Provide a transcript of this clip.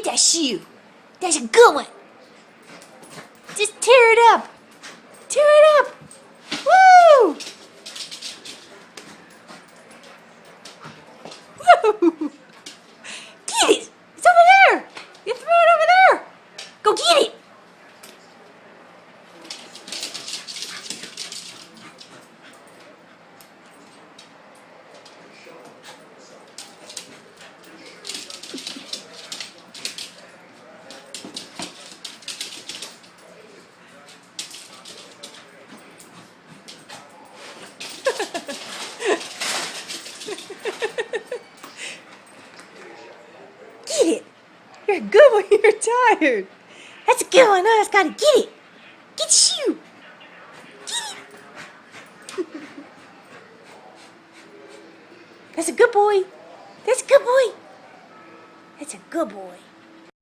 Get that shoe. That's a good one. Just tear it up. Tear it up. Woo! Woo! Get it. It's over there. You threw it over there. Go get it. Get it. You're good when you're tired. That's a good one. I just gotta get it. Get the shoe. Get it. That's a good boy. That's a good boy. That's a good boy.